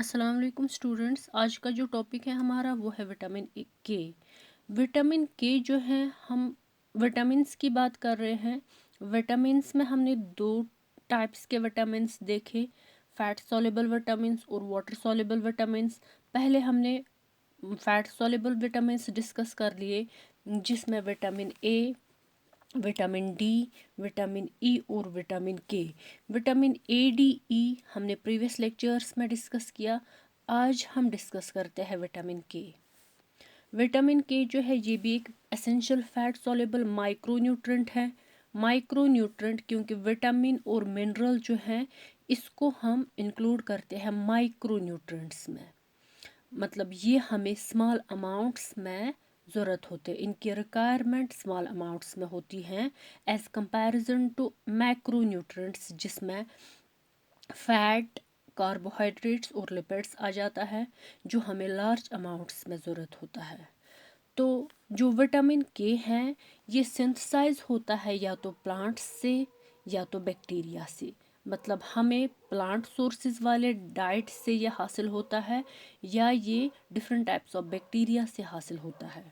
अस्सलाम वालेकुम स्टूडेंट्स। आज का जो टॉपिक है हमारा वो है विटामिन के। विटामिन के जो है, हम विटामिन्स की बात कर रहे हैं। विटामिन्स में हमने दो टाइप्स के विटामिन्स देखे, फैट सॉल्युबल विटामिन्स और वाटर सॉल्युबल विटामिन्स। पहले हमने फैट सॉल्युबल विटामिन्स डिस्कस कर लिए, जिसमें vitamin A, vitamin D, vitamin E और विटामिन के। विटामिन ए, डी, ई हमने प्रीवियस लेक्चर्स में डिस्कस किया। आज हम डिस्कस करते हैं विटामिन के। विटामिन के जो है ये भी एक एसेंशियल फैट सॉल्युबल माइक्रोन्यूट्रेंट है। माइक्रोन्यूट्रेंट क्योंकि विटामिन और मिनरल जो है इसको हम इंक्लूड करते हैं माइक्रोन्यूट्रेंट्स में, मतलब ये हमें स्मॉल अमाउंट्स में ज़रूरत होते हैं, इनकी रिक्वायरमेंट स्मॉल अमाउंट्स में होती हैं एज कंपैरिजन टू मैक्रोन्यूट्रेंट्स, जिसमें फैट, कार्बोहाइड्रेट्स और लिपिड्स आ जाता है जो हमें लार्ज अमाउंट्स में ज़रूरत होता है। तो जो विटामिन के हैं ये सिंथेसाइज होता है या तो प्लांट्स से या तो बैक्टीरिया से, मतलब हमें प्लांट सोर्सेज वाले डाइट से ये हासिल होता है या ये डिफरेंट टाइप्स ऑफ बैक्टीरिया से हासिल होता है।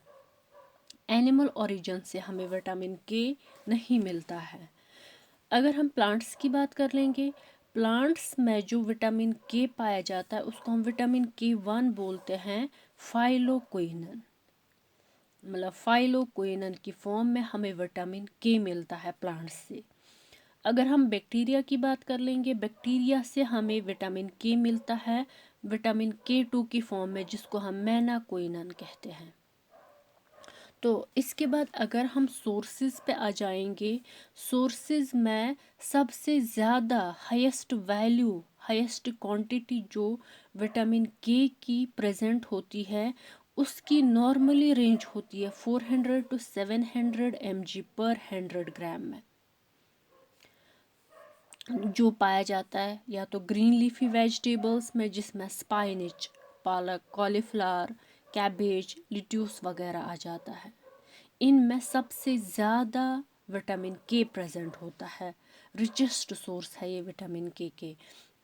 एनिमल ओरिजिन से हमें विटामिन के नहीं मिलता है। अगर हम प्लांट्स की बात कर लेंगे, प्लांट्स में जो विटामिन के पाया जाता है उसको हम विटामिन के 1 बोलते हैं, फाइलोक्विनन। मतलब फाइलोक्विनन की फॉर्म में हमें विटामिन के मिलता है प्लांट्स से। अगर हम बैक्टीरिया की बात कर लेंगे, बैक्टीरिया से हमें विटामिन के मिलता है विटामिन के 2 की फॉर्म में, जिसको हम मेनाक्विनन कहते हैं। तो इसके बाद अगर हम सोर्सेज पे आ जाएंगे, सोर्सेज में सबसे ज़्यादा हाईएस्ट वैल्यू, हाईएस्ट क्वांटिटी जो विटामिन के की प्रेजेंट होती है उसकी नॉर्मली रेंज होती है 400 to 700 mg पर 100 ग्राम में, जो पाया जाता है या तो ग्रीन लीफी वेजिटेबल्स में, जिसमें स्पाइनिच, पालक, कॉलीफ्लावर, कैबेज, लिट्यूस वगैरह आ जाता है। इनमें सबसे ज़्यादा विटामिन के प्रेजेंट होता है, रिचेस्ट सोर्स है ये विटामिन के।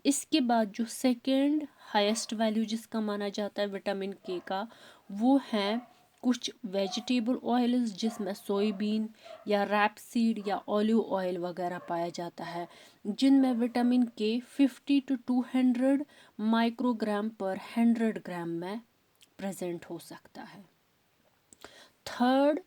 इसके बाद जो सेकंड हाईएस्ट वैल्यू जिसका माना जाता है विटामिन के का, वो है कुछ वेजिटेबल ऑयल्स, जिसमें सोयाबीन या रैपसीड या ऑलिव ऑयल वगैरह पाया जाता है, जिनमें विटामिन के 50 to 200 माइक्रोग्राम पर 100 ग्राम में प्रेजेंट हो सकता है। थर्ड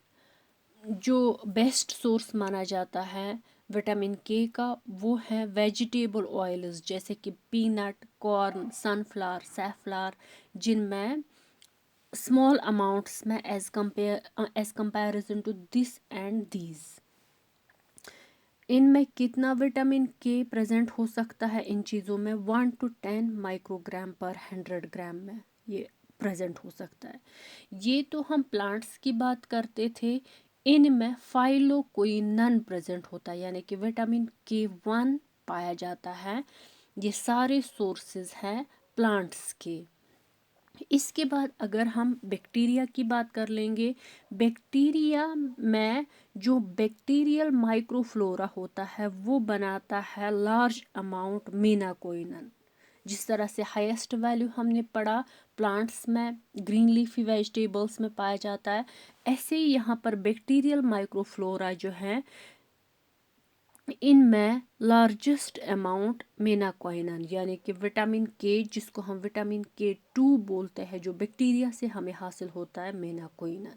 जो बेस्ट सोर्स माना जाता है विटामिन के का, वो है वेजिटेबल ऑयल्स, जैसे कि पीनट, कॉर्न, सनफ्लावर, सैफलावर, जिनमें स्मॉल अमाउंट्स में as comparison to this and these. इनमें कितना विटामिन के प्रेजेंट हो सकता है इन चीज़ों में, 1 to 10 माइक्रोग्राम पर 100 ग्राम में ये प्रेजेंट हो सकता है। ये तो हम प्लांट्स की बात करते थे। इनमें फाइलोक्विनन प्रेजेंट होता है, यानी कि विटामिन के 1 पाया जाता है। ये सारे सोर्सेज हैं प्लांट्स के। इसके बाद अगर हम बैक्टीरिया की बात कर लेंगे, बैक्टीरिया में जो बैक्टीरियल माइक्रोफ्लोरा होता है वो बनाता है लार्ज अमाउंट मेनाकोइनन। जिस तरह से हाईएस्ट वैल्यू हमने पढ़ा प्लांट्स में, ग्रीन लीफी वेजिटेबल्स में पाया जाता है, ऐसे ही यहाँ पर बैक्टीरियल माइक्रोफ्लोरा जो है इनमें लार्जेस्ट अमाउंट मेनाक्वाइनन, यानी कि विटामिन के, जिसको हम विटामिन के 2 बोलते हैं, जो बैक्टीरिया से हमें हासिल होता है मेनाक्वाइनन।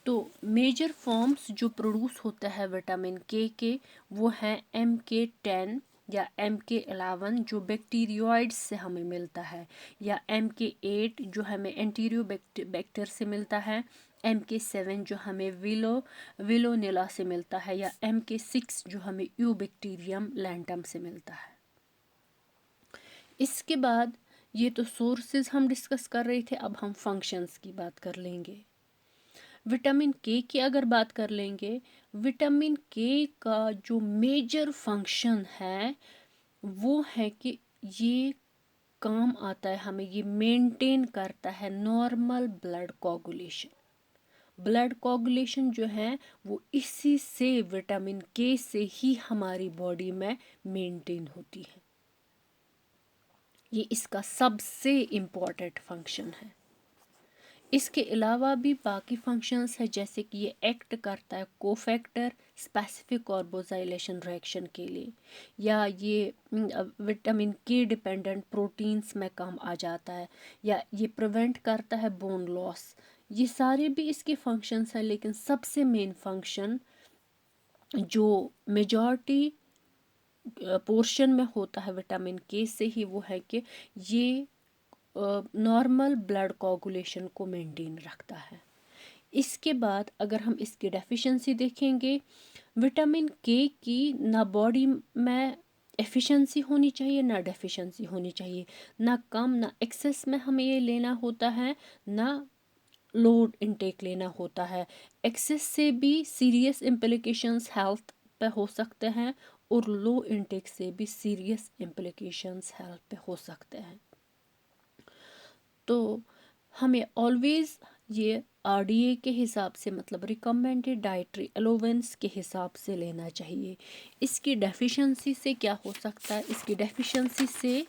तो मेजर फॉर्म्स जो प्रोड्यूस होता है विटामिन के वो हैं MK10 या MK11 जो बैक्टीरियोइड्स से हमें मिलता है, या MK8 जो हमें एंटीरियो बैक्टर से मिलता है, MK7 जो हमें विलोनेला से मिलता है, या MK6 जो हमें यूबैक्टीरियम लैंटम से मिलता है। इसके बाद ये तो सोर्सेज हम डिस्कस कर रहे थे, अब हम फंक्शंस की बात कर लेंगे। विटामिन के की अगर बात कर लेंगे, विटामिन के का जो मेजर फंक्शन है वो है कि ये काम आता है हमें, ये मेंटेन करता है normal blood coagulation. Blood coagulation जो है वो इसी से, विटामिन के से ही हमारी बॉडी में मेंटेन होती है। ये इसका सबसे इम्पॉर्टेंट फंक्शन है। इसके अलावा भी बाकी फंक्शंस है, जैसे कि ये एक्ट करता है कोफैक्टर स्पेसिफिक कार्बोजाइलेशन रिएक्शन के लिए, या ये विटामिन के डिपेंडेंट प्रोटीन्स में काम आ जाता है, या ये प्रिवेंट करता है बोन लॉस। ये सारे भी इसके फंक्शंस हैं, लेकिन सबसे मेन फंक्शन जो मेजॉरिटी पोर्शन में होता है विटामिन के से ही, वो है कि ये नॉर्मल ब्लड कोगुलेशन को मेंटेन रखता है। इसके बाद अगर हम इसकी डेफिशिएंसी देखेंगे, विटामिन के की ना बॉडी में एफिशिएंसी होनी चाहिए ना डेफिशिएंसी होनी चाहिए, ना कम ना एक्सेस में हमें ये लेना होता है, ना लोड इनटेक लेना होता है। एक्सेस से भी सीरियस इम्प्लिकेशंस हेल्थ पे हो सकते हैं, और लो इनटेक से भी सीरियस इम्प्लिकेशंस हेल्थ पे हो सकते हैं। तो हमें ऑलवेज ये आरडीए के हिसाब से, मतलब रिकमेंडेड डाइटरी अलोवेंस के हिसाब से लेना चाहिए। इसकी डेफिशिएंसी से क्या हो सकता है, इसकी डेफिशिएंसी से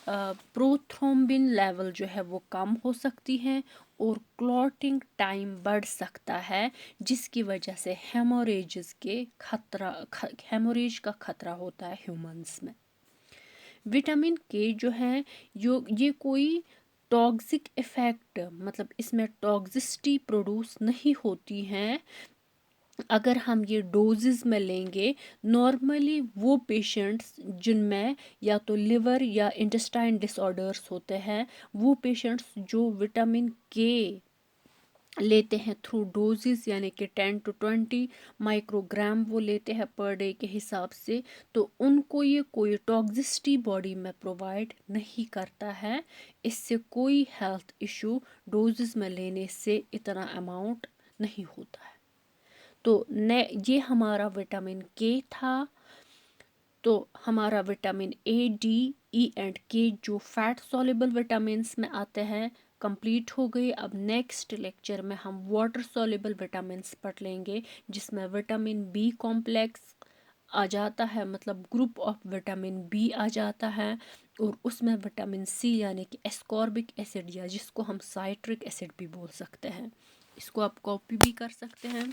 प्रोथ्रोम्बिन लेवल जो है वो कम हो सकती है, और क्लॉटिंग टाइम बढ़ सकता है, जिसकी वजह से हेमोरेज का खतरा होता है ह्यूमंस में। विटामिन के जो है ये कोई टॉक्सिक इफ़ेक्ट, मतलब इसमें टॉक्सिसिटी प्रोड्यूस नहीं होती हैं अगर हम ये डोजेस में लेंगे। नॉर्मली वो पेशेंट्स जिनमें या तो लिवर या इंटेस्टाइन डिसऑर्डर्स होते हैं, वो पेशेंट्स जो विटामिन के लेते हैं थ्रू डोजेस, यानी कि 10 to 20 माइक्रोग्राम वो लेते हैं पर डे के हिसाब से, तो उनको ये कोई टॉक्सिसिटी बॉडी में प्रोवाइड नहीं करता है। इससे कोई हेल्थ इशू डोजेस में लेने से इतना अमाउंट नहीं होता है। तो ये हमारा विटामिन के था। तो हमारा vitamin A, D, E and के जो फैट सॉल्युबल विटामिन्स में आते हैं कंप्लीट हो गई। अब नेक्स्ट लेक्चर में हम वाटर सॉल्युबल विटामिन्स पढ़ लेंगे, जिसमें विटामिन बी कॉम्प्लेक्स आ जाता है, मतलब ग्रुप ऑफ विटामिन बी आ जाता है, और उसमें विटामिन सी यानी कि एस्कॉर्बिक एसिड, या जिसको हम साइट्रिक एसिड भी बोल सकते हैं। इसको आप कॉपी भी कर सकते हैं।